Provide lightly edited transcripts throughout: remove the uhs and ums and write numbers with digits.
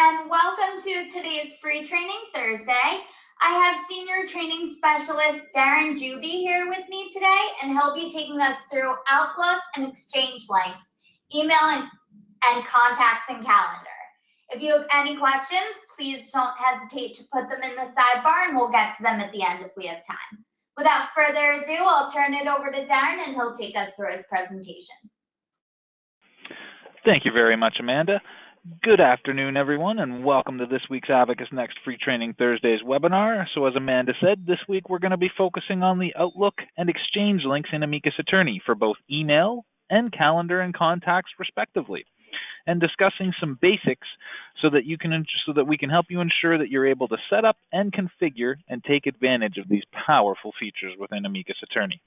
and welcome to today's Free Training Thursday. I have Senior Training Specialist Darren Juby here with me today, and he'll be taking us through Outlook and Exchange links, email and contacts and calendar. If you have any questions, please don't hesitate to put them in the sidebar, and we'll get to them at the end if we have time. Without further ado, I'll turn it over to Darren, and he'll take us through his presentation. Thank you very much, Amanda. Good afternoon, everyone, and welcome to this week's Amicus Next Free Training Thursdays webinar. So as Amanda said, this week we're going to be focusing on the Outlook and Exchange links in Amicus Attorney for both email and calendar and contacts, respectively, and discussing some basics so that we can help you ensure that you're able to set up and configure and take advantage of these powerful features within Amicus Attorney.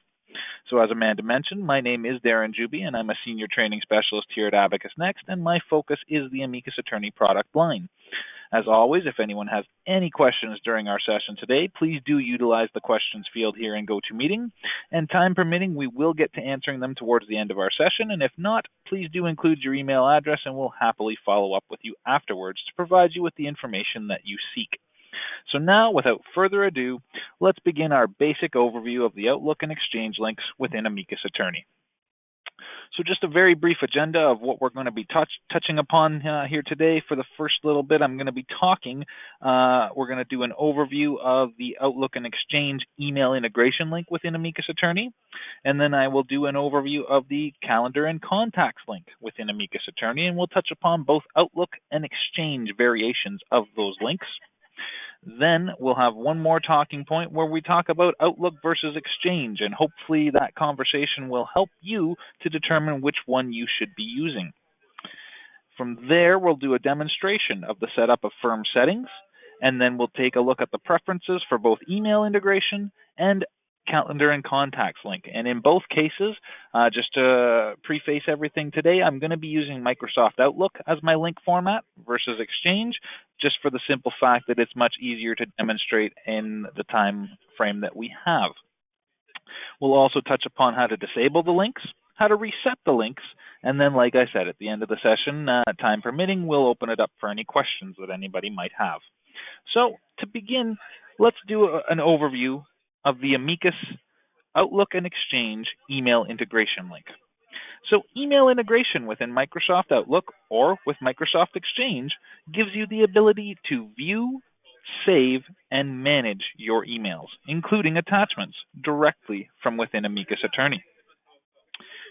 So as Amanda mentioned, my name is Darren Juby, and I'm a Senior Training Specialist here at Amicus Next, and my focus is the Amicus Attorney product line. As always, if anyone has any questions during our session today, please do utilize the questions field here in GoToMeeting, and time permitting, we will get to answering them towards the end of our session, and if not, please do include your email address, and we'll happily follow up with you afterwards to provide you with the information that you seek. So now, without further ado, let's begin our basic overview of the Outlook and Exchange links within Amicus Attorney. So just a very brief agenda of what we're going to be touching upon here today. For the first little bit, I'm going to be talking, we're going to do an overview of the Outlook and Exchange email integration link within Amicus Attorney, and then I will do an overview of the calendar and contacts link within Amicus Attorney, and we'll touch upon both Outlook and Exchange variations of those links. Then we'll have one more talking point where we talk about Outlook versus Exchange, and hopefully that conversation will help you to determine which one you should be using. From there, we'll do a demonstration of the setup of firm settings, and then we'll take a look at the preferences for both email integration and calendar and contacts link. And in both cases, just to preface everything today, I'm going to be using Microsoft Outlook as my link format versus Exchange, just for the simple fact that it's much easier to demonstrate in the time frame that we have. We'll also touch upon how to disable the links, how to reset the links, and then, like I said, at the end of the session, time permitting, we'll open it up for any questions that anybody might have. So to begin, let's do an overview of the Amicus Outlook and Exchange email integration link. So email integration within Microsoft Outlook or with Microsoft Exchange gives you the ability to view, save, and manage your emails, including attachments, directly from within Amicus Attorney.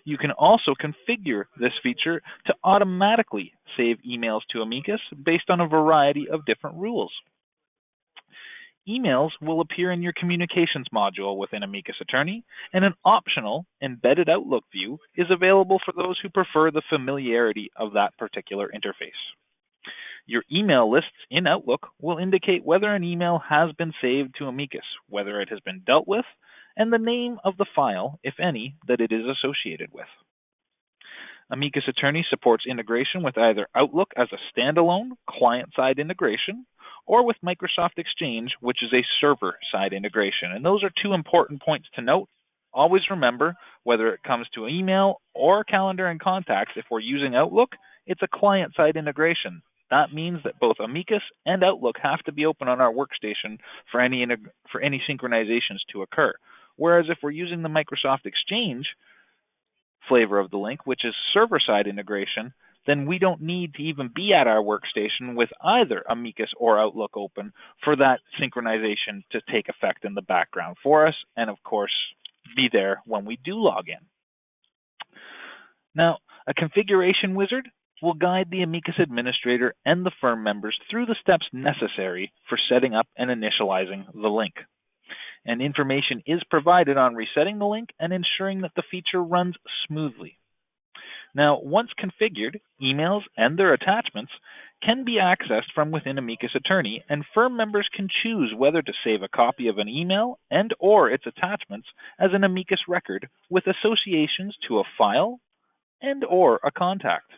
You can also configure this feature to automatically save emails to Amicus based on a variety of different rules. Emails will appear in your communications module within Amicus Attorney, and an optional embedded Outlook view is available for those who prefer the familiarity of that particular interface. Your email lists in Outlook will indicate whether an email has been saved to Amicus, whether it has been dealt with, and the name of the file, if any, that it is associated with. Amicus Attorney supports integration with either Outlook as a standalone client-side integration, or with Microsoft Exchange, which is a server-side integration. And those are two important points to note. Always remember, whether it comes to email or calendar and contacts, if we're using Outlook, it's a client-side integration. That means that both Amicus and Outlook have to be open on our workstation for any synchronizations to occur. Whereas if we're using the Microsoft Exchange flavor of the link, which is server-side integration, then we don't need to even be at our workstation with either Amicus or Outlook open for that synchronization to take effect in the background for us, and of course, be there when we do log in. Now, a configuration wizard will guide the Amicus administrator and the firm members through the steps necessary for setting up and initializing the link. And information is provided on resetting the link and ensuring that the feature runs smoothly. Now, once configured, emails and their attachments can be accessed from within Amicus Attorney, and firm members can choose whether to save a copy of an email and or its attachments as an Amicus record with associations to a file and or a contact.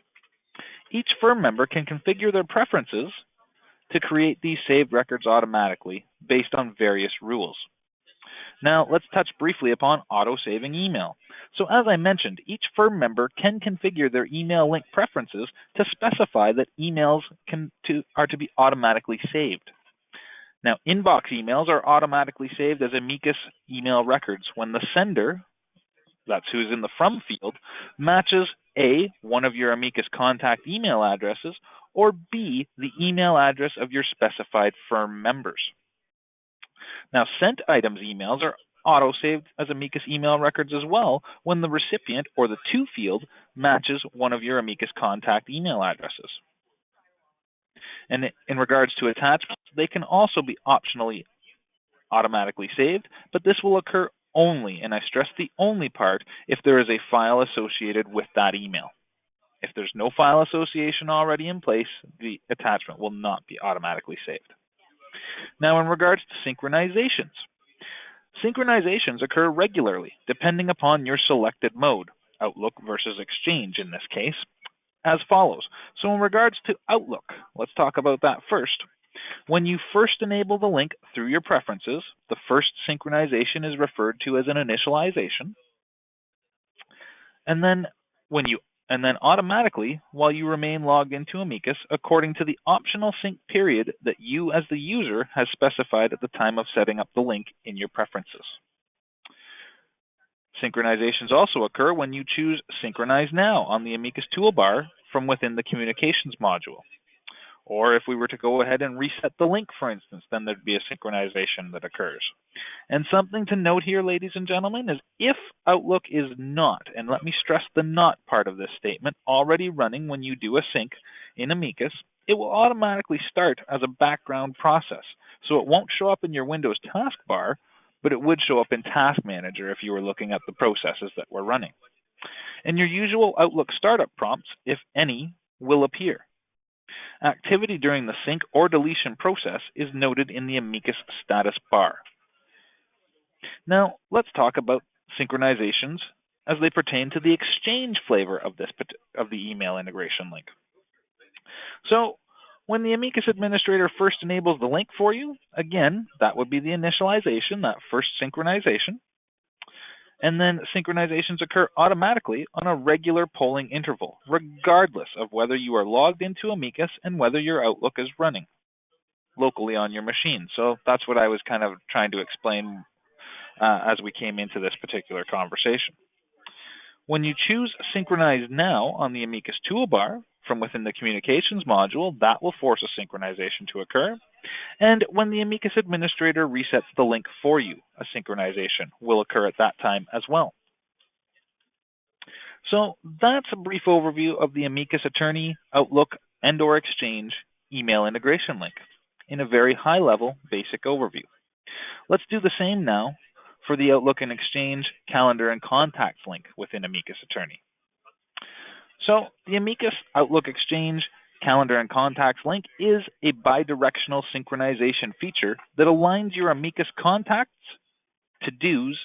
Each firm member can configure their preferences to create these saved records automatically based on various rules. Now, let's touch briefly upon auto-saving email. So as I mentioned, each firm member can configure their email link preferences to specify that emails are to be automatically saved. Now, inbox emails are automatically saved as Amicus email records when the sender, that's who's in the from field, matches A, one of your Amicus contact email addresses, or B, the email address of your specified firm members. Now, sent items emails are auto-saved as Amicus email records as well when the recipient or the to field matches one of your Amicus contact email addresses. And in regards to attachments, they can also be optionally automatically saved, but this will occur only, and I stress the only part, if there is a file associated with that email. If there's no file association already in place, the attachment will not be automatically saved. Now, in regards to synchronizations, synchronizations occur regularly depending upon your selected mode, Outlook versus Exchange in this case, as follows. So in regards to Outlook, let's talk about that first. When you first enable the link through your preferences, the first synchronization is referred to as an initialization. And then automatically, while you remain logged into Amicus, according to the optional sync period that you as the user has specified at the time of setting up the link in your preferences. Synchronizations also occur when you choose Synchronize Now on the Amicus toolbar from within the Communications module. Or if we were to go ahead and reset the link, for instance, then there'd be a synchronization that occurs. And something to note here, ladies and gentlemen, is if Outlook is not, and let me stress the not part of this statement, already running when you do a sync in Amicus, it will automatically start as a background process. So it won't show up in your Windows taskbar, but it would show up in Task Manager if you were looking at the processes that were running. And your usual Outlook startup prompts, if any, will appear. Activity during the sync or deletion process is noted in the Amicus status bar. Now, let's talk about synchronizations as they pertain to the Exchange flavor of the email integration link. So, when the Amicus administrator first enables the link for you, again, that would be the initialization, that first synchronization. And then synchronizations occur automatically on a regular polling interval, regardless of whether you are logged into Amicus and whether your Outlook is running locally on your machine. So that's what I was kind of trying to explain as we came into this particular conversation. When you choose Synchronize Now on the Amicus toolbar from within the Communications module, that will force a synchronization to occur. And when the Amicus administrator resets the link for you, a synchronization will occur at that time as well. So that's a brief overview of the Amicus Attorney, Outlook, and/or Exchange email integration link in a very high-level basic overview. Let's do the same now for the Outlook and Exchange calendar and contacts link within Amicus Attorney. So the Amicus Outlook Exchange calendar and contacts link is a bidirectional synchronization feature that aligns your Amicus contacts, to-dos,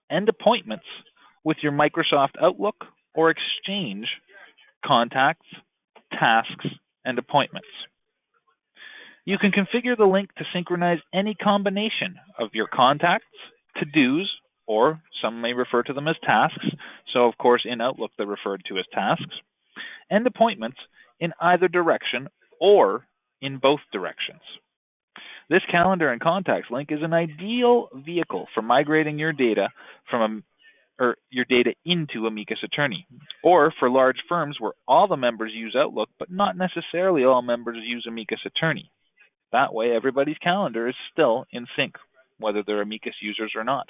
and appointments with your Microsoft Outlook or Exchange contacts, tasks, and appointments. You can configure the link to synchronize any combination of your contacts, to-dos, or some may refer to them as tasks. So, of course, in Outlook, they're referred to as tasks, and appointments in either direction or in both directions. This calendar and contacts link is an ideal vehicle for migrating your data into Amicus Attorney, or for large firms where all the members use Outlook, but not necessarily all members use Amicus Attorney. That way, everybody's calendar is still in sync, whether they're Amicus users or not.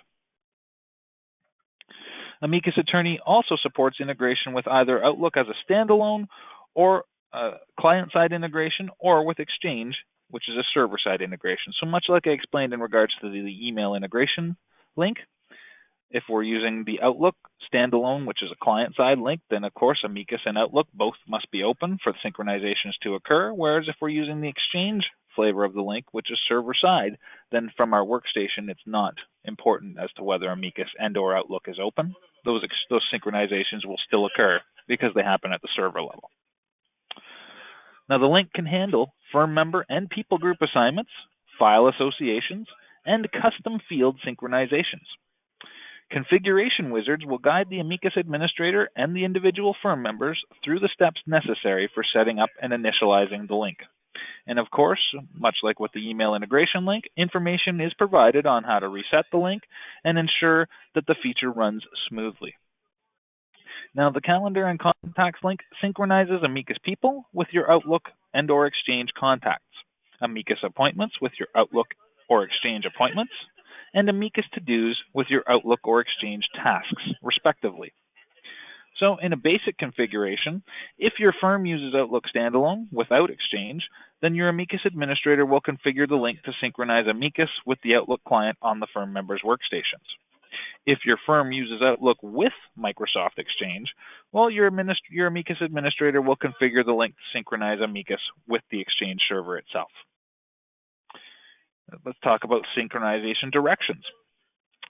Amicus Attorney also supports integration with either Outlook as a standalone or client-side integration, or with Exchange, which is a server-side integration. So much like I explained in regards to the email integration link, if we're using the Outlook standalone, which is a client-side link, then of course Amicus and Outlook both must be open for synchronizations to occur, whereas if we're using the Exchange flavor of the link, which is server-side, then from our workstation it's not important as to whether Amicus and/or Outlook is open. Those synchronizations will still occur because they happen at the server level. Now, the link can handle firm member and people group assignments, file associations, and custom field synchronizations. Configuration wizards will guide the Amicus administrator and the individual firm members through the steps necessary for setting up and initializing the link. And of course, much like with the email integration link, information is provided on how to reset the link and ensure that the feature runs smoothly. Now, the calendar and contacts link synchronizes Amicus people with your Outlook and or Exchange contacts, Amicus appointments with your Outlook or Exchange appointments, and Amicus to-dos with your Outlook or Exchange tasks, respectively. So in a basic configuration, if your firm uses Outlook standalone without Exchange, then your Amicus administrator will configure the link to synchronize Amicus with the Outlook client on the firm member's workstations. If your firm uses Outlook with Microsoft Exchange, well, your Amicus administrator will configure the link to synchronize Amicus with the Exchange server itself. Let's talk about synchronization directions.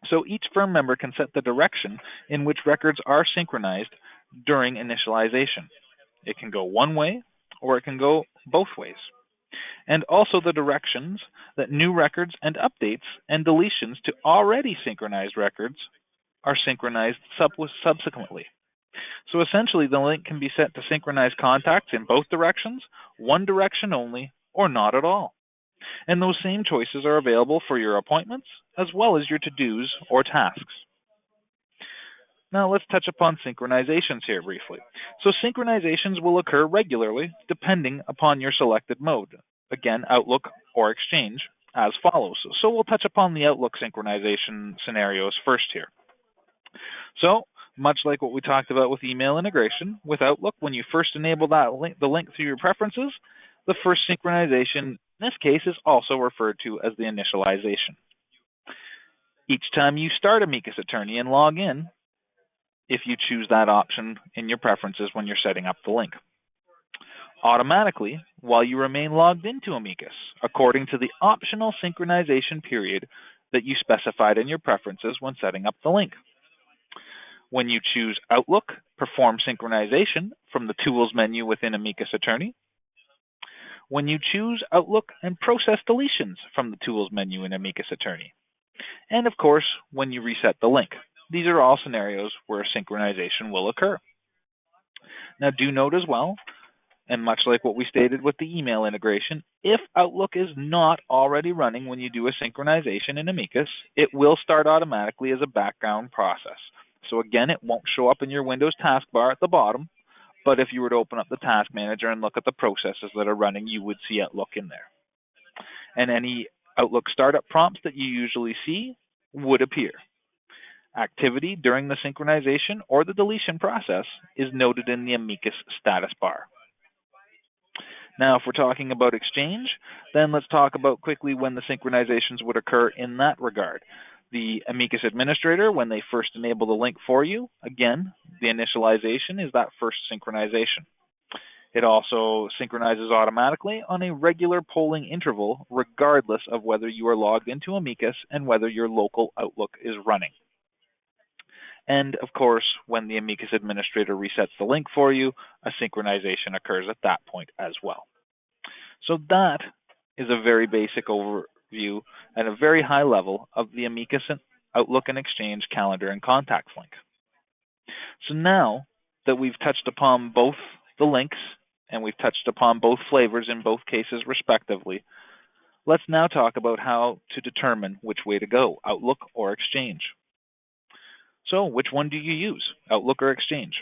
So each firm member can set the direction in which records are synchronized during initialization. It can go one way or it can go both ways. And also the directions that new records and updates and deletions to already synchronized records are synchronized subsequently. So essentially the link can be set to synchronize contacts in both directions, one direction only, or not at all. And those same choices are available for your appointments as well as your to-dos or tasks. Now let's touch upon synchronizations here briefly. So synchronizations will occur regularly depending upon your selected mode. Again, Outlook or Exchange as follows. So we'll touch upon the Outlook synchronization scenarios first here. So much like what we talked about with email integration, with Outlook, when you first enable that the link through your preferences, the first synchronization in this case is also referred to as the initialization. Each time you start Amicus Attorney and log in, if you choose that option in your preferences when you're setting up the link. Automatically, while you remain logged into Amicus, according to the optional synchronization period that you specified in your preferences when setting up the link. When you choose Outlook, perform synchronization from the Tools menu within Amicus Attorney. When you choose Outlook and process deletions from the Tools menu in Amicus Attorney. And of course, when you reset the link. These are all scenarios where synchronization will occur. Now do note as well, and much like what we stated with the email integration, if Outlook is not already running when you do a synchronization in Amicus, it will start automatically as a background process. So again, it won't show up in your Windows taskbar at the bottom, but if you were to open up the Task Manager and look at the processes that are running, you would see Outlook in there. And any Outlook startup prompts that you usually see would appear. Activity during the synchronization or the deletion process is noted in the Amicus status bar. Now, if we're talking about Exchange, then let's talk about quickly when the synchronizations would occur in that regard. The Amicus administrator, when they first enable the link for you, again, the initialization is that first synchronization. It also synchronizes automatically on a regular polling interval, regardless of whether you are logged into Amicus and whether your local Outlook is running. And of course, when the Amicus administrator resets the link for you, a synchronization occurs at that point as well. So that is a very basic overview at a very high level of the Amicus and Outlook and Exchange calendar and contacts link. So now that we've touched upon both the links and we've touched upon both flavors in both cases respectively, let's now talk about how to determine which way to go, Outlook or Exchange. So which one do you use, Outlook or Exchange?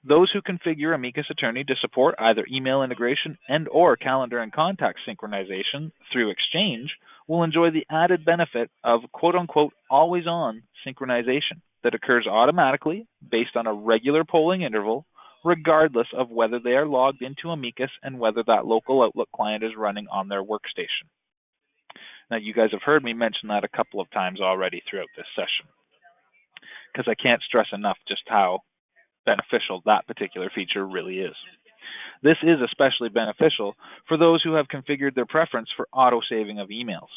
Those who configure Amicus Attorney to support either email integration and or calendar and contact synchronization through Exchange will enjoy the added benefit of quote-unquote always-on synchronization that occurs automatically based on a regular polling interval, regardless of whether they are logged into Amicus and whether that local Outlook client is running on their workstation. Now, you guys have heard me mention that a couple of times already throughout this session, because I can't stress enough just how beneficial that particular feature really is. This is especially beneficial for those who have configured their preference for auto-saving of emails.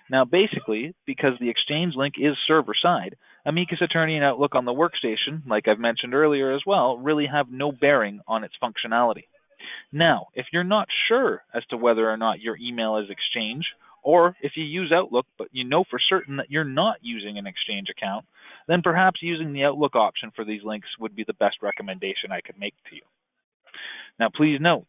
Now, basically, because the Exchange link is server-side, Amicus Attorney and Outlook on the workstation, like I've mentioned earlier as well, really have no bearing on its functionality. Now, if you're not sure as to whether or not your email is Exchange Or if you use Outlook, but you know for certain that you're not using an Exchange account, then perhaps using the Outlook option for these links would be the best recommendation I could make to you. Now, please note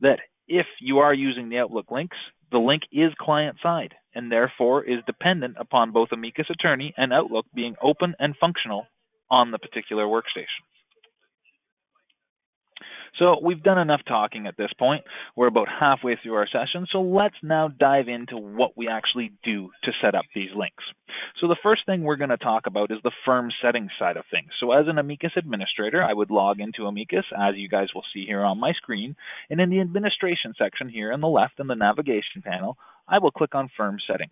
that if you are using the Outlook links, the link is client-side and therefore is dependent upon both Amicus Attorney and Outlook being open and functional on the particular workstation. So we've done enough talking at this point. We're about halfway through our session, so let's now dive into what we actually do to set up these links. So the first thing we're going to talk about is the firm settings side of things. So as an Amicus administrator, I would log into Amicus, as you guys will see here on my screen, and in the administration section here on the left in the navigation panel, I will click on firm settings.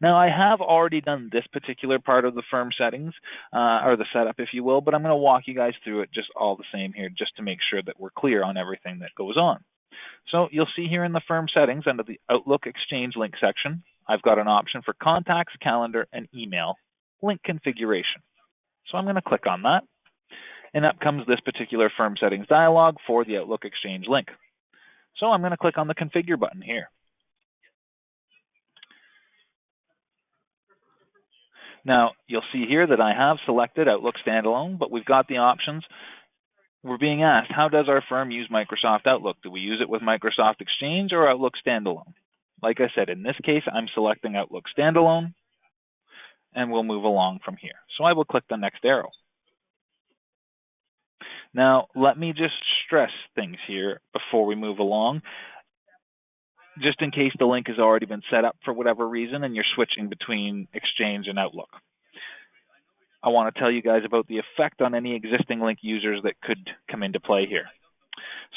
Now, I have already done this particular part of the firm settings, or the setup, if you will, but I'm going to walk you guys through it just all the same here, just to make sure that we're clear on everything that goes on. So you'll see here in the firm settings under the Outlook Exchange link section, I've got an option for contacts, calendar, and email link configuration. So I'm going to click on that, and up comes this particular firm settings dialog for the Outlook Exchange link. So I'm going to click on the configure button here. Now, you'll see here that I have selected Outlook Standalone, but we've got the options. We're being asked, how does our firm use Microsoft Outlook? Do we use it with Microsoft Exchange or Outlook Standalone? Like I said, in this case, I'm selecting Outlook Standalone, and we'll move along from here. So I will click the next arrow. Now, let me just stress things here before we move along, just in case the link has already been set up for whatever reason and you're switching between Exchange and Outlook. I want to tell you guys about the effect on any existing link users that could come into play here.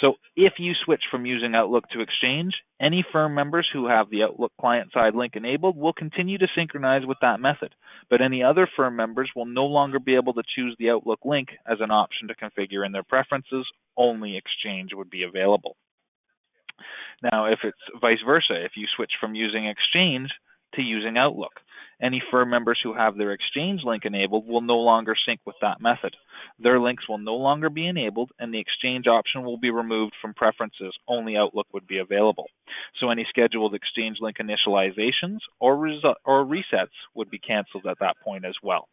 So if you switch from using Outlook to Exchange, any firm members who have the Outlook client-side link enabled will continue to synchronize with that method, but any other firm members will no longer be able to choose the Outlook link as an option to configure in their preferences. Only Exchange would be available. Now, if it's vice versa, if you switch from using Exchange to using Outlook, any firm members who have their Exchange link enabled will no longer sync with that method. Their links will no longer be enabled, and the Exchange option will be removed from preferences. Only Outlook would be available. So any scheduled Exchange link initializations or resets would be canceled at that point as well.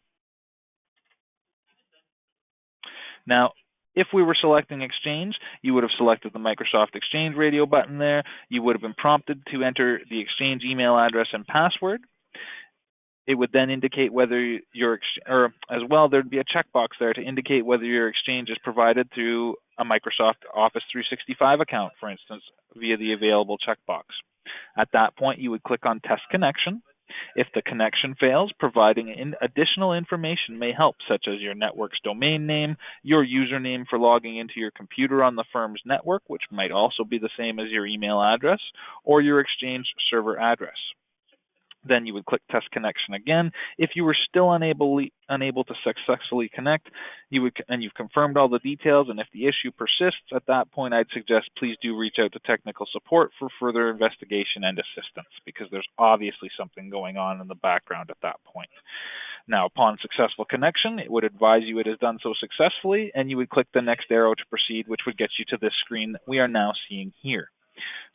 Now, if we were selecting Exchange, you would have selected the Microsoft Exchange radio button there. You would have been prompted to enter the Exchange email address and password. It would then indicate whether as well, there'd be a checkbox there to indicate whether your Exchange is provided through a Microsoft Office 365 account, for instance, via the available checkbox. At that point, you would click on Test Connection. If the connection fails, providing additional information may help, such as your network's domain name, your username for logging into your computer on the firm's network, which might also be the same as your email address, or your Exchange server address. Then you would click Test Connection again. If you were still unable to successfully connect, and you've confirmed all the details, and if the issue persists, at that point I'd suggest please do reach out to technical support for further investigation and assistance, because there's obviously something going on in the background at that point. Now, upon successful connection, it would advise you it is done so successfully, and you would click the next arrow to proceed, which would get you to this screen that we are now seeing here.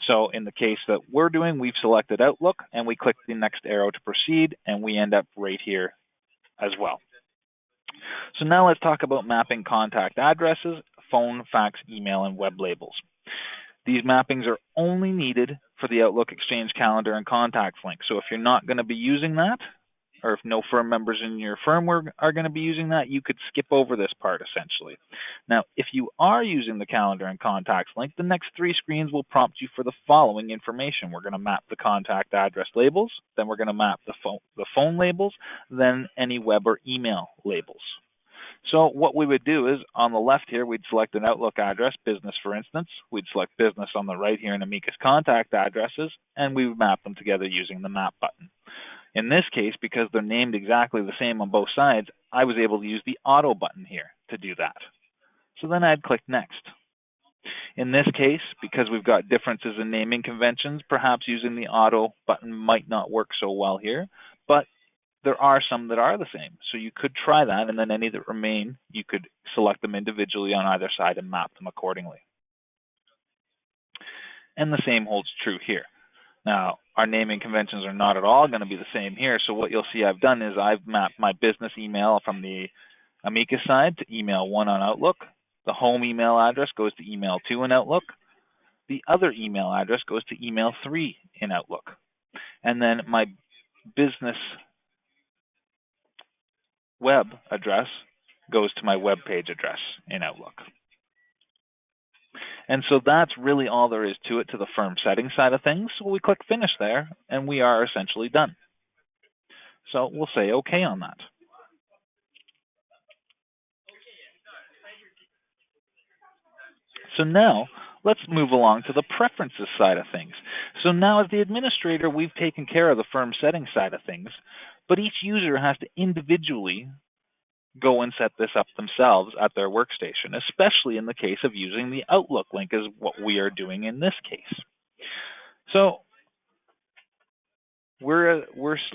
So in the case that we're doing, we've selected Outlook, and we click the next arrow to proceed, and we end up right here as well. So now let's talk about mapping contact addresses, phone, fax, email, and web labels. These mappings are only needed for the Outlook Exchange calendar and contacts link. So if you're not going to be using that, or if no firm members in your firm are going to be using that, you could skip over this part essentially. Now, if you are using the calendar and contacts link, the next three screens will prompt you for the following information. We're going to map the contact address labels, then we're going to map the phone labels, then any web or email labels. So what we would do is on the left here, we'd select an Outlook address, business for instance. We'd select business on the right here in Amicus contact addresses, and we would map them together using the map button. In this case, because they're named exactly the same on both sides, I was able to use the auto button here to do that. So then I'd click next. In this case, because we've got differences in naming conventions, perhaps using the auto button might not work so well here, but there are some that are the same. So you could try that, and then any that remain, you could select them individually on either side and map them accordingly. And the same holds true here. Now, our naming conventions are not at all going to be the same here. So what you'll see I've done is I've mapped my business email from the Amicus side to email 1 on Outlook. The home email address goes to email 2 in Outlook. The other email address goes to email 3 in Outlook. And then my business web address goes to my web page address in Outlook. And so that's really all there is to it to the firm settings side of things. So we click finish there and we are essentially done. So we'll say okay on that. So now let's move along to the preferences side of things. So now as the administrator, we've taken care of the firm settings side of things, but each user has to individually go and set this up themselves at their workstation, especially in the case of using the Outlook link is what we are doing in this case. So we're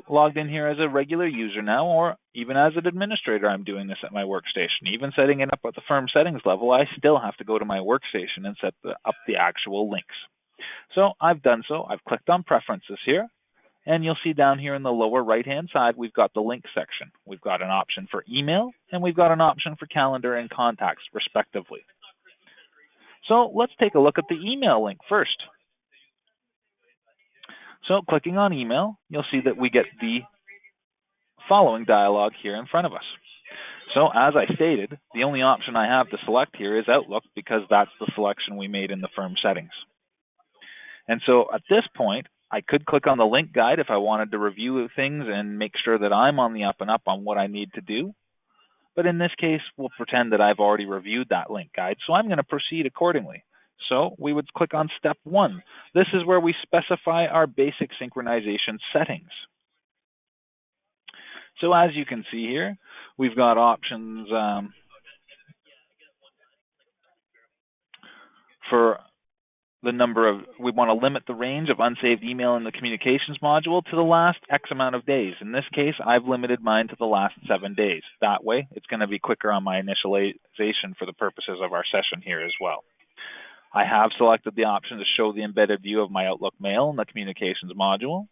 logged in here as a regular user now, or even as an administrator, I'm doing this at my workstation. Even setting it up at the firm settings level, I still have to go to my workstation and set up the actual links. So I've done so. I've clicked on preferences here. And you'll see down here in the lower right-hand side, we've got the link section. We've got an option for email, and we've got an option for calendar and contacts, respectively. So let's take a look at the email link first. So clicking on email, you'll see that we get the following dialog here in front of us. So as I stated, the only option I have to select here is Outlook because that's the selection we made in the firm settings. And so at this point, I could click on the link guide if I wanted to review things and make sure that I'm on the up and up on what I need to do. But in this case, we'll pretend that I've already reviewed that link guide, so I'm going to proceed accordingly. So we would click on step 1. This is where we specify our basic synchronization settings. So as you can see here, we've got options for the number of, we want to limit the range of unsaved email in the communications module to the last X amount of days. In this case, I've limited mine to the last 7 days. That way, it's going to be quicker on my initialization for the purposes of our session here as well. I have selected the option to show the embedded view of my Outlook mail in the communications module.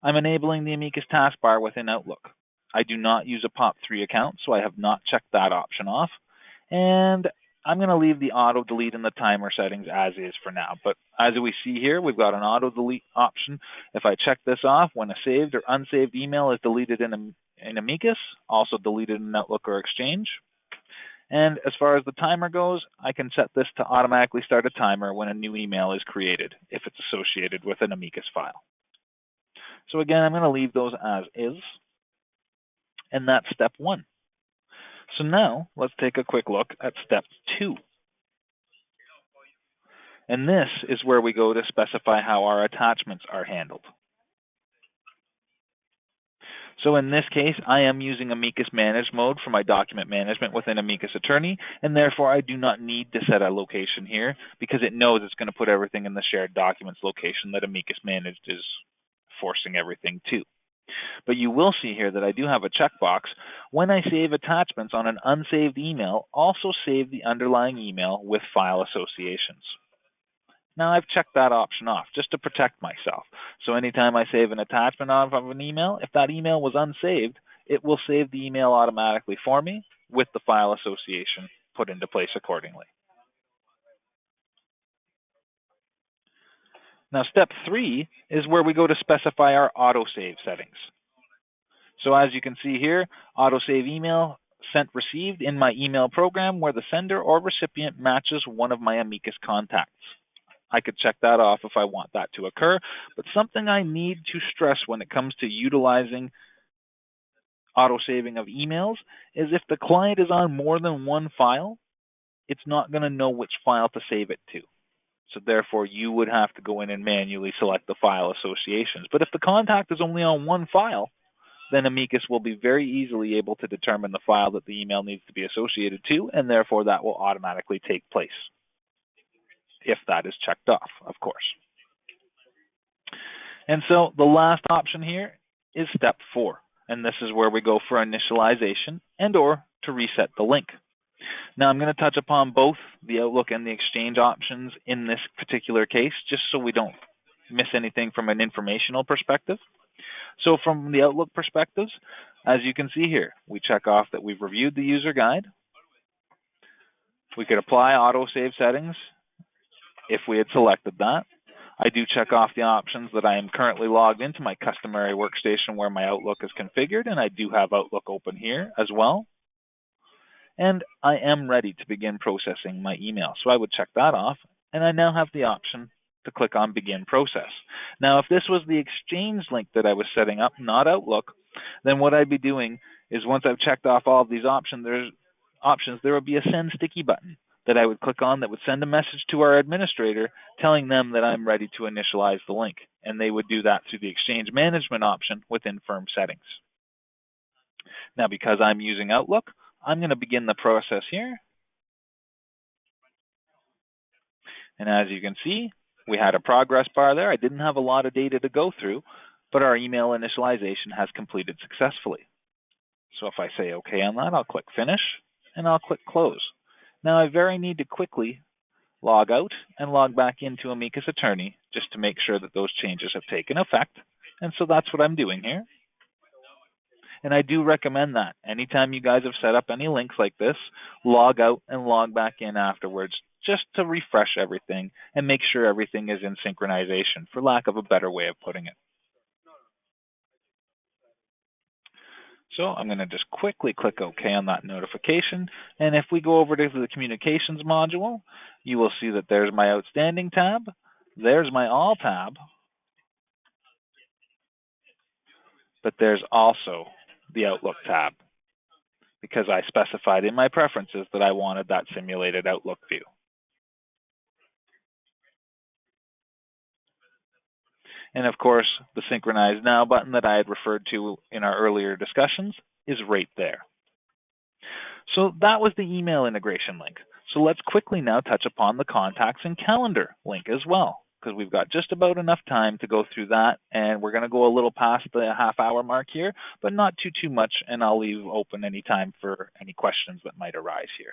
I'm enabling the Amicus taskbar within Outlook. I do not use a POP3 account, so I have not checked that option off. And I'm going to leave the auto delete in the timer settings as is for now. But as we see here, we've got an auto delete option. If I check this off, when a saved or unsaved email is deleted in Amicus, also deleted in Outlook or Exchange. And as far as the timer goes, I can set this to automatically start a timer when a new email is created if it's associated with an Amicus file. So again, I'm going to leave those as is. And that's step 1. So now let's take a quick look at step 2. And this is where we go to specify how our attachments are handled. So in this case, I am using Amicus Managed mode for my document management within Amicus Attorney, and therefore I do not need to set a location here because it knows it's going to put everything in the shared documents location that Amicus Managed is forcing everything to. But you will see here that I do have a checkbox. When I save attachments on an unsaved email, also save the underlying email with file associations. Now I've checked that option off just to protect myself. So anytime I save an attachment off of an email, if that email was unsaved, it will save the email automatically for me with the file association put into place accordingly. Now step 3 is where we go to specify our autosave settings. So as you can see here, autosave email sent received in my email program where the sender or recipient matches one of my Amicus contacts. I could check that off if I want that to occur, but something I need to stress when it comes to utilizing autosaving of emails is if the client is on more than one file, it's not going to know which file to save it to. So therefore, you would have to go in and manually select the file associations. But if the contact is only on one file, then Amicus will be very easily able to determine the file that the email needs to be associated to, and therefore that will automatically take place, if that is checked off, of course. And so the last option here is step 4, and this is where we go for initialization and or to reset the link. Now I'm going to touch upon both the Outlook and the Exchange options in this particular case, just so we don't miss anything from an informational perspective. So from the Outlook perspectives, as you can see here, we check off that we've reviewed the user guide. We could apply autosave settings if we had selected that. I do check off the options that I am currently logged into my customary workstation where my Outlook is configured, and I do have Outlook open here as well. And I am ready to begin processing my email. So I would check that off, and I now have the option to click on Begin Process. Now, if this was the Exchange link that I was setting up, not Outlook, then what I'd be doing is once I've checked off all of these options, there would be a Send Sticky button that I would click on that would send a message to our administrator telling them that I'm ready to initialize the link. And they would do that through the Exchange Management option within Firm Settings. Now, because I'm using Outlook, I'm going to begin the process here. And as you can see, we had a progress bar there. I didn't have a lot of data to go through, but our email initialization has completed successfully. So if I say OK on that, I'll click Finish, and I'll click Close. Now I very need to quickly log out and log back into Amicus Attorney just to make sure that those changes have taken effect. And so that's what I'm doing here. And I do recommend that. Anytime you guys have set up any links like this, log out and log back in afterwards just to refresh everything and make sure everything is in synchronization, for lack of a better way of putting it. So I'm going to just quickly click OK on that notification. And if we go over to the Communications module, you will see that there's my Outstanding tab, there's my All tab, but there's also the Outlook tab, because I specified in my preferences that I wanted that simulated Outlook view. And of course, the Synchronize Now button that I had referred to in our earlier discussions is right there. So that was the email integration link. So let's quickly now touch upon the Contacts and Calendar link as well, because we've got just about enough time to go through that, and we're going to go a little past the half-hour mark here, but not too much, and I'll leave open any time for any questions that might arise here.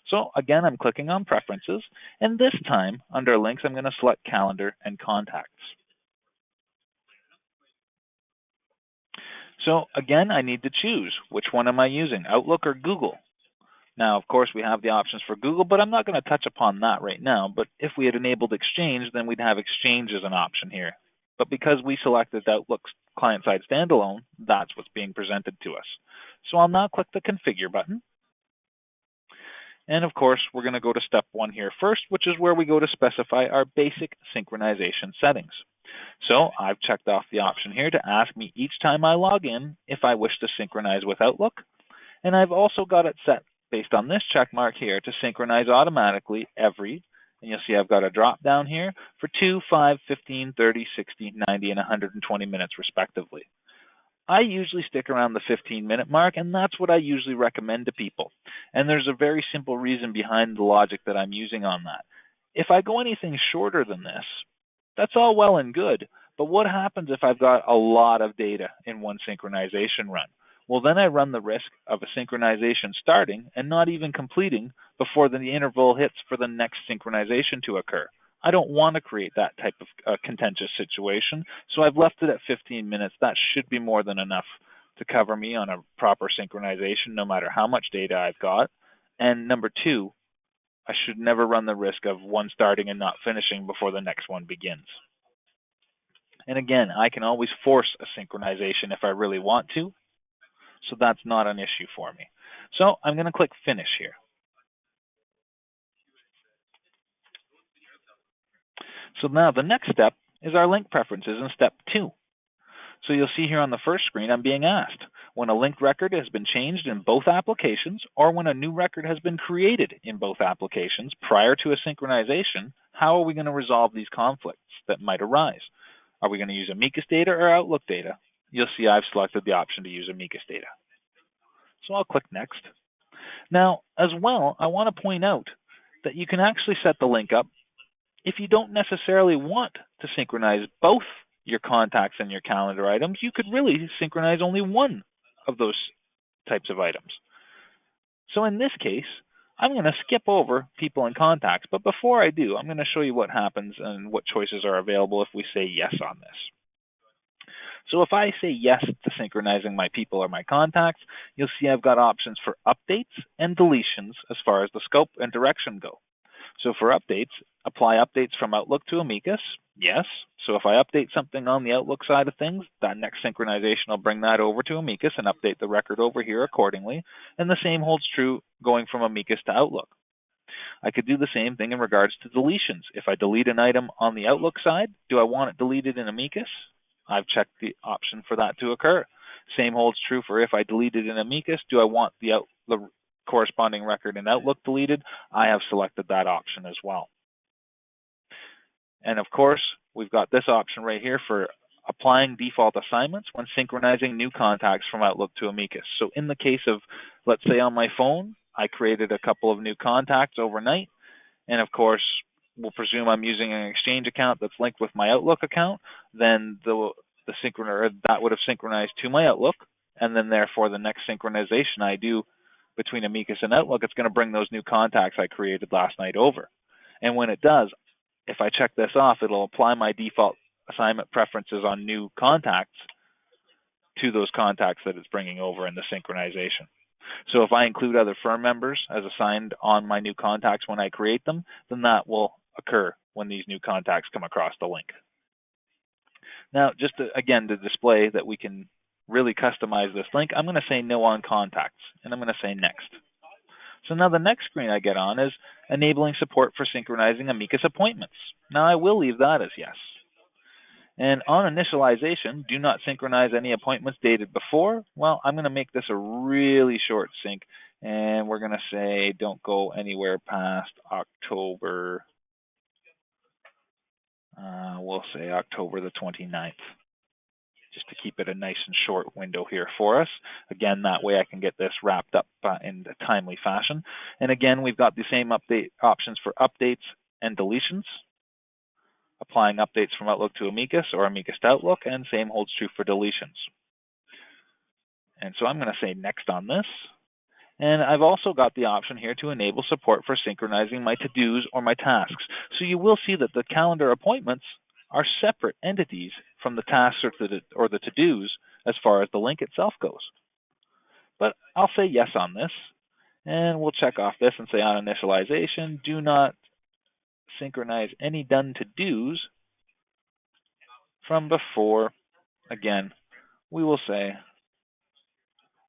So again, I'm clicking on Preferences, and this time, under Links, I'm going to select Calendar and Contacts. So again, I need to choose which one am I using, Outlook or Google. Now, of course, we have the options for Google, but I'm not going to touch upon that right now. But if we had enabled Exchange, then we'd have Exchange as an option here. But because we selected Outlook's client-side standalone, that's what's being presented to us. So I'll now click the Configure button. And of course, we're going to go to step 1 here first, which is where we go to specify our basic synchronization settings. So I've checked off the option here to ask me each time I log in if I wish to synchronize with Outlook. And I've also got it set based on this check mark here to synchronize automatically every, and you'll see I've got a drop down here for 2, 5, 15, 30, 60, 90, and 120 minutes respectively. I usually stick around the 15-minute mark, and that's what I usually recommend to people. And there's a very simple reason behind the logic that I'm using on that. If I go anything shorter than this, that's all well and good, but what happens if I've got a lot of data in one synchronization run? Well, then I run the risk of a synchronization starting and not even completing before the interval hits for the next synchronization to occur. I don't want to create that type of contentious situation, so I've left it at 15 minutes. That should be more than enough to cover me on a proper synchronization, no matter how much data I've got. And number 2, I should never run the risk of one starting and not finishing before the next one begins. And again, I can always force a synchronization if I really want to, so that's not an issue for me. So I'm going to click Finish here. So now the next step is our link preferences in step 2. So you'll see here on the first screen, I'm being asked, when a linked record has been changed in both applications or when a new record has been created in both applications prior to a synchronization, how are we going to resolve these conflicts that might arise? Are we going to use Amicus data or Outlook data? You'll see I've selected the option to use Amicus data. So I'll click Next. Now, as well, I want to point out that you can actually set the link up if you don't necessarily want to synchronize both your contacts and your calendar items. You could really synchronize only one of those types of items. So in this case, I'm going to skip over people and contacts, but before I do, I'm going to show you what happens and what choices are available if we say yes on this. So if I say yes to synchronizing my people or my contacts, you'll see I've got options for updates and deletions as far as the scope and direction go. So for updates, apply updates from Outlook to Amicus, yes. So if I update something on the Outlook side of things, that next synchronization will bring that over to Amicus and update the record over here accordingly. And the same holds true going from Amicus to Outlook. I could do the same thing in regards to deletions. If I delete an item on the Outlook side, do I want it deleted in Amicus? I've checked the option for that to occur. Same holds true for if I delete it in Amicus, do I want the corresponding record in Outlook deleted? I have selected that option as well. And of course, we've got this option right here for applying default assignments when synchronizing new contacts from Outlook to Amicus. So in the case of, let's say on my phone, I created a couple of new contacts overnight. And of course, we'll presume I'm using an Exchange account that's linked with my Outlook account. Then that would have synchronized to my Outlook. And then therefore, the next synchronization I do between Amicus and Outlook, it's going to bring those new contacts I created last night over. And when it does, if I check this off, it'll apply my default assignment preferences on new contacts to those contacts that it's bringing over in the synchronization. So if I include other firm members as assigned on my new contacts when I create them, then that will occur when these new contacts come across the link. Now, just again, to display that we can really customize this link, I'm going to say no on contacts, and I'm going to say next. So now the next screen I get on is enabling support for synchronizing Amicus appointments. Now I will leave that as yes. And on initialization, do not synchronize any appointments dated before. Well, I'm going to make this a really short sync, and we're going to say don't go anywhere past October. We'll say October the 29th, just to keep it a nice and short window here for us. Again, that way I can get this wrapped up in a timely fashion. And again, we've got the same update options for updates and deletions, applying updates from Outlook to Amicus or Amicus to Outlook, and same holds true for deletions. And so I'm going to say next on this. And I've also got the option here to enable support for synchronizing my to-dos or my tasks. So you will see that the calendar appointments are separate entities from the tasks or the to-dos as far as the link itself goes. But I'll say yes on this, and we'll check off this and say on initialization, do not synchronize any done to-dos from before. Again, we will say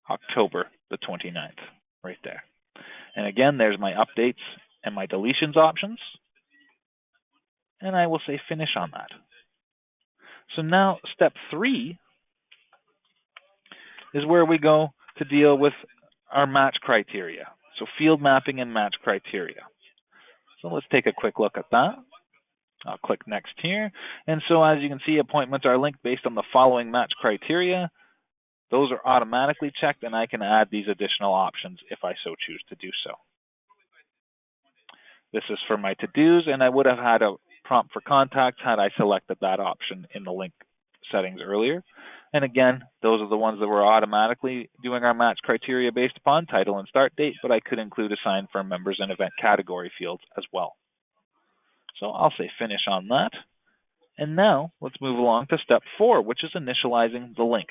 October the 29th right there. And again, there's my updates and my deletions options. And I will say finish on that. So now step 3 is where we go to deal with our match criteria. So field mapping and match criteria. So let's take a quick look at that. I'll click next here. And so as you can see, appointments are linked based on the following match criteria. Those are automatically checked, and I can add these additional options if I so choose to do so. This is for my to-dos, and I would have had a prompt for contacts had I selected that option in the link settings earlier. And again, those are the ones that were automatically doing our match criteria based upon title and start date, but I could include assigned firm members and event category fields as well. So I'll say finish on that. And now let's move along to step 4, which is initializing the link.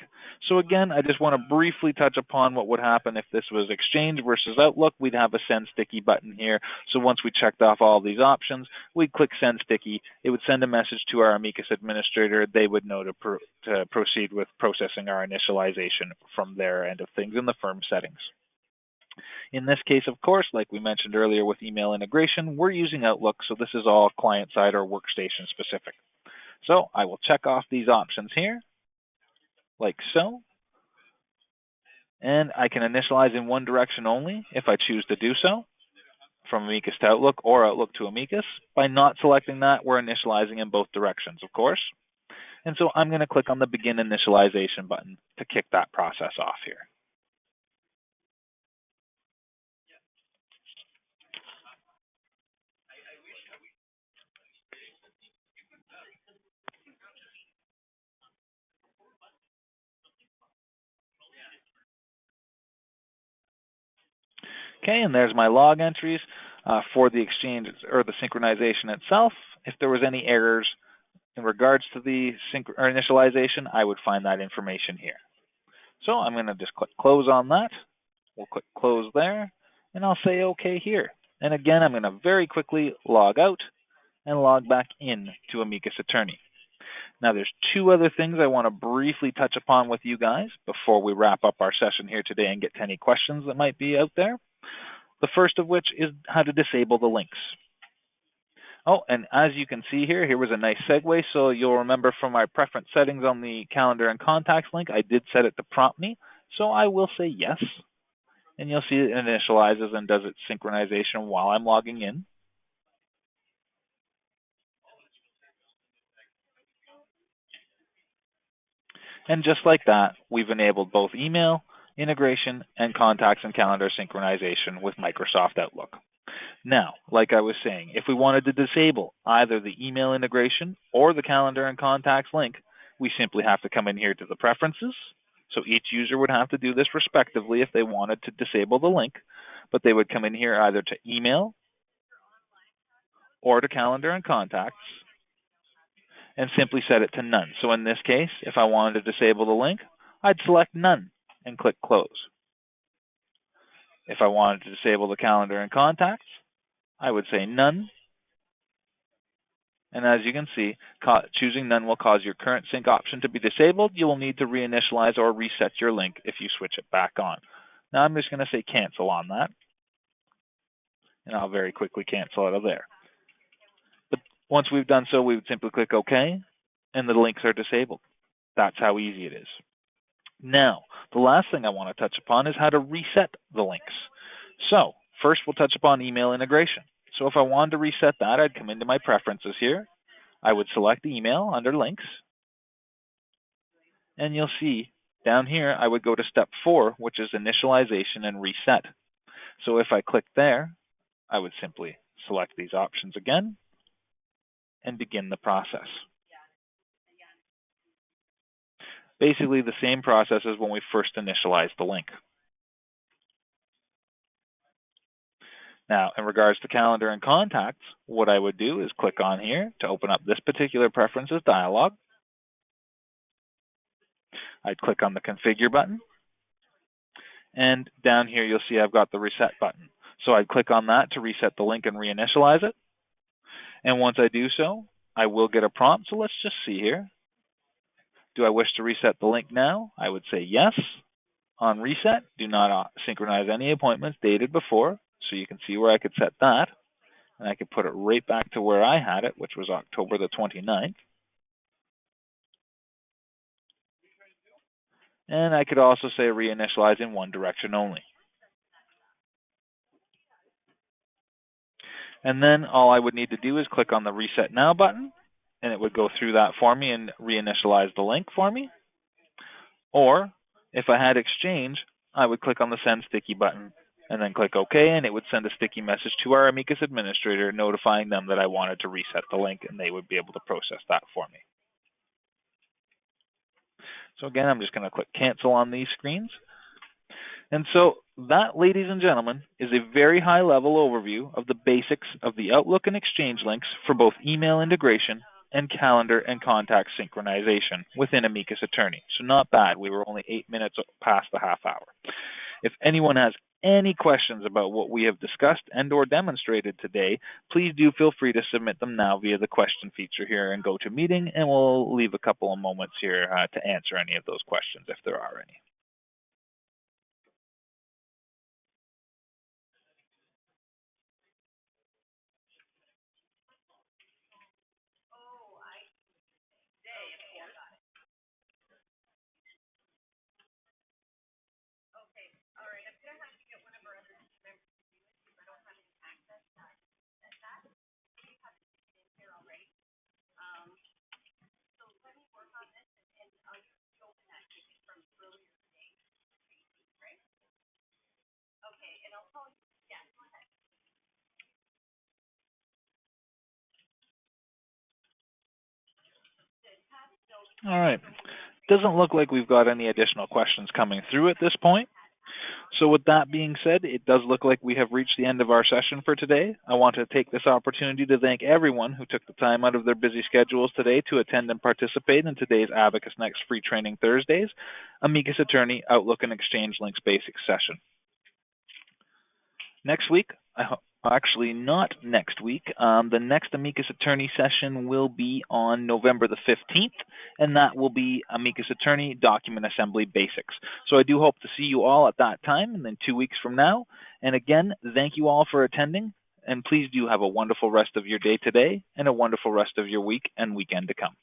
So again, I just want to briefly touch upon what would happen if this was Exchange versus Outlook. We'd have a send sticky button here. So once we checked off all these options, we'd click send sticky. It would send a message to our Amicus administrator. They would know to proceed with processing our initialization from their end of things in the firm settings. In this case, of course, like we mentioned earlier with email integration, we're using Outlook, so this is all client-side or workstation specific. So I will check off these options here, like so. And I can initialize in one direction only if I choose to do so, from Amicus to Outlook or Outlook to Amicus. By not selecting that, we're initializing in both directions, of course. And so I'm going to click on the Begin Initialization button to kick that process off here. Okay, and there's my log entries for the exchange or the synchronization itself. If there was any errors in regards to the initialization, I would find that information here. So I'm going to just click close on that. We'll click close there, and I'll say OK here. And again, I'm going to very quickly log out and log back in to Amicus Attorney. Now, there's two other things I want to briefly touch upon with you guys before we wrap up our session here today and get to any questions that might be out there. The first of which is how to disable the links. Oh, and as you can see here, here was a nice segue. So you'll remember from my preference settings on the calendar and contacts link, I did set it to prompt me. So I will say yes. And you'll see it initializes and does its synchronization while I'm logging in. And just like that, we've enabled both email integration and contacts and calendar synchronization with Microsoft Outlook. Now, like I was saying, if we wanted to disable either the email integration or the calendar and contacts link, we simply have to come in here to the preferences. So each user would have to do this respectively if they wanted to disable the link, but they would come in here either to email or to calendar and contacts and simply set it to none. So in this case, if I wanted to disable the link, I'd select none and click close. If I wanted to disable the calendar and contacts, I would say none. And as you can see, choosing none will cause your current sync option to be disabled. You will need to reinitialize or reset your link if you switch it back on. Now I'm just going to say cancel on that. And I'll very quickly cancel out of there. But once we've done so, we would simply click OK, and the links are disabled. That's how easy it is. Now, the last thing I want to touch upon is how to reset the links. So first, we'll touch upon email integration. So if I wanted to reset that, I'd come into my preferences here. I would select email under links. And you'll see down here, I would go to step 4, which is initialization and reset. So if I click there, I would simply select these options again and begin the process. Basically the same process as when we first initialized the link. Now, in regards to calendar and contacts, what I would do is click on here to open up this particular preferences dialog. I'd click on the configure button. And down here, you'll see I've got the reset button. So I'd click on that to reset the link and reinitialize it. And once I do so, I will get a prompt. So let's just see here. Do I wish to reset the link now? I would say yes. On reset, do not synchronize any appointments dated before. So you can see where I could set that. And I could put it right back to where I had it, which was October the 29th. And I could also say reinitialize in one direction only. And then all I would need to do is click on the Reset Now button, and it would go through that for me and reinitialize the link for me. Or if I had Exchange, I would click on the Send Sticky button and then click OK, and it would send a sticky message to our Amicus administrator notifying them that I wanted to reset the link, and they would be able to process that for me. So again, I'm just going to click Cancel on these screens. And so that, ladies and gentlemen, is a very high-level overview of the basics of the Outlook and Exchange links for both email integration and calendar and contact synchronization within Amicus Attorney. So not bad. We were only 8 minutes past the half hour. If anyone has any questions about what we have discussed and or demonstrated today, please do feel free to submit them now via the question feature here in GoToMeeting, and we'll leave a couple of moments here to answer any of those questions if there are any. All right. Doesn't look like we've got any additional questions coming through at this point. So with that being said, it does look like we have reached the end of our session for today. I want to take this opportunity to thank everyone who took the time out of their busy schedules today to attend and participate in today's Abacus Next Free Training Thursdays, Amicus Attorney Outlook and Exchange Links Basics session. Next week, actually not next week, the next Amicus Attorney session will be on November the 15th, and that will be Amicus Attorney Document Assembly Basics. So I do hope to see you all at that time, and then 2 weeks from now. And again, thank you all for attending, and please do have a wonderful rest of your day today, and a wonderful rest of your week and weekend to come.